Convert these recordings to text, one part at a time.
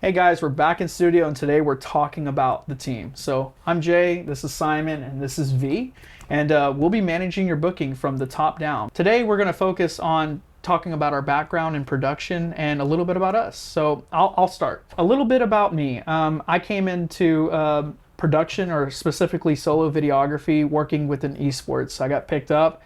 Hey guys, we're back in studio and today we're talking about the team. So I'm Jay, this is Simon, and this is V, and we'll be managing your booking from the top down. Today we're going to focus on talking about our background in production and a little bit about us. So I'll start. A little bit about me. I came into production, or specifically solo videography, working within esports. I got picked up.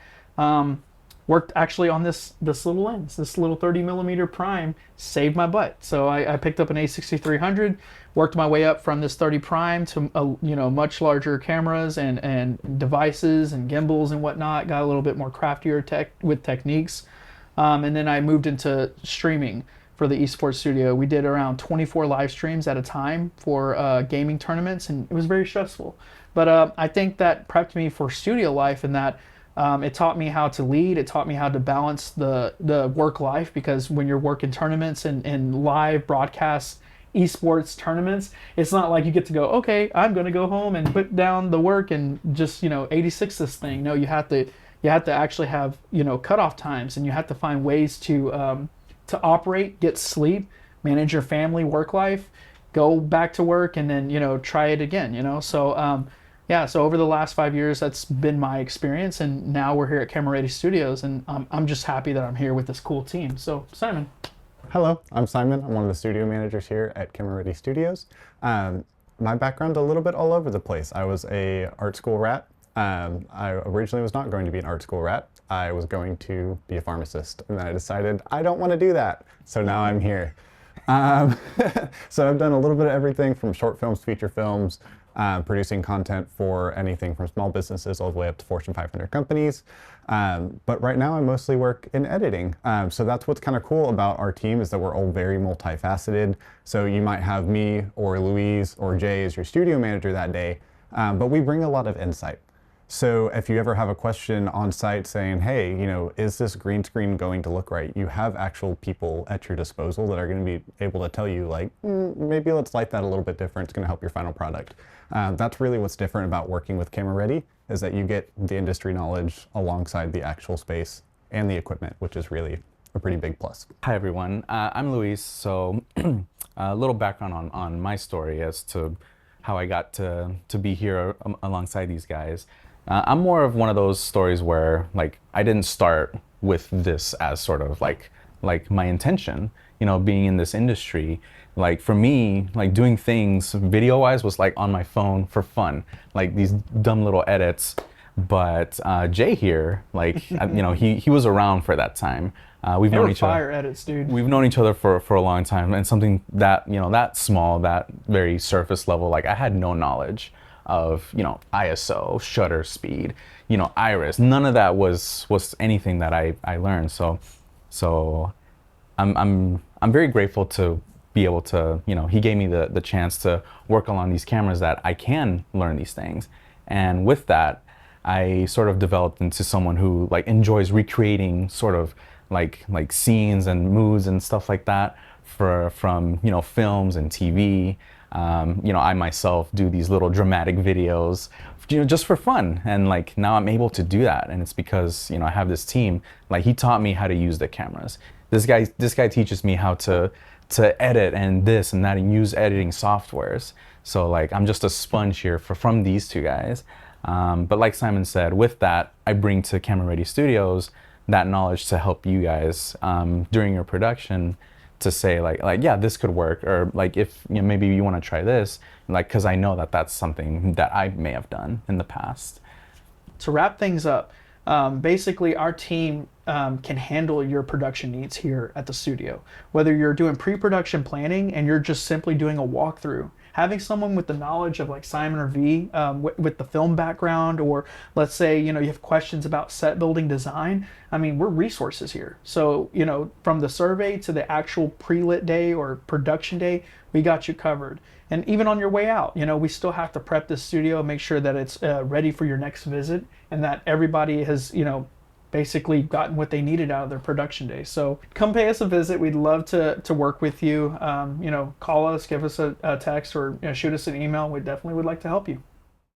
Worked actually on this little lens, this little 30mm prime, saved my butt. So I picked up an A6300, worked my way up from this 30 prime to much larger cameras and devices and gimbals and whatnot. Got a little bit more craftier with techniques, and then I moved into streaming for the esports studio. We did around 24 live streams at a time for gaming tournaments, and it was very stressful. But I think that prepped me for studio life, in that it taught me how to lead. It taught me how to balance the work life, because when you're working tournaments and live broadcast esports tournaments, it's not like you get to go, okay, I'm going to go home and put down the work and just 86 this thing. No, you have to actually have cutoff times, and you have to find ways to operate, get sleep, manage your family, work life, go back to work, and then try it again. So over the last 5 years, that's been my experience, and now we're here at Camera Ready Studios, and I'm just happy that I'm here with this cool team. So, Simon. Hello, I'm Simon. I'm one of the studio managers here at Camera Ready Studios. My background a little bit all over the place. I was a art school rat. I originally was not going to be an art school rat. I was going to be a pharmacist, and then I decided I don't want to do that. So now I'm here. So I've done a little bit of everything from short films, feature films, producing content for anything from small businesses all the way up to Fortune 500 companies. But right now I mostly work in editing. So that's what's kind of cool about our team, is that we're all very multifaceted. So you might have me or Louise or Jay as your studio manager that day, but we bring a lot of insight. So if you ever have a question on site saying, hey, is this green screen going to look right? You have actual people at your disposal that are going to be able to tell you, like, maybe let's light that a little bit different. It's going to help your final product. That's really what's different about working with Camera Ready, is that you get the industry knowledge alongside the actual space and the equipment, which is really a pretty big plus. Hi everyone, I'm Luis. So a little background on my story as to how I got to be here alongside these guys. I'm more of one of those stories where, like, I didn't start with this as sort of like my intention, being in this industry. Like, for me, like, doing things video wise was like on my phone for fun, like these dumb little edits. But Jay here, like, he was around for that time. We've known each other. Fire edits, dude. We've known each other for a long time, and something that that small, that very surface level, like, I had no knowledge of ISO, shutter speed, iris. None of that was anything that I learned. So I'm very grateful to be able to, he gave me the chance to work along these cameras that I can learn these things. And with that, I sort of developed into someone who, like, enjoys recreating sort of like scenes and moods and stuff like that from films and TV. I myself do these little dramatic videos, just for fun. And, like, now I'm able to do that. And it's because, I have this team. Like, he taught me how to use the cameras. This guy teaches me how to edit and this and that and use editing softwares. So, like, I'm just a sponge here from these two guys. But like Simon said, with that, I bring to Camera Ready Studios that knowledge to help you guys during your production, to say like yeah, this could work, or like, if maybe you want to try this, like, because I know that that's something that I may have done in the past. To wrap things up, basically our team can handle your production needs here at the studio. Whether you're doing pre-production planning and you're just simply doing a walkthrough, having someone with the knowledge of, like, Simon or V, with the film background, or let's say you have questions about set building design. I mean, we're resources here. So from the survey to the actual pre-lit day or production day, we got you covered. And even on your way out, we still have to prep the studio, make sure that it's ready for your next visit, and that everybody has basically gotten what they needed out of their production day. So come pay us a visit. We'd love to work with you. Call us, give us a text, or shoot us an email. We definitely would like to help you.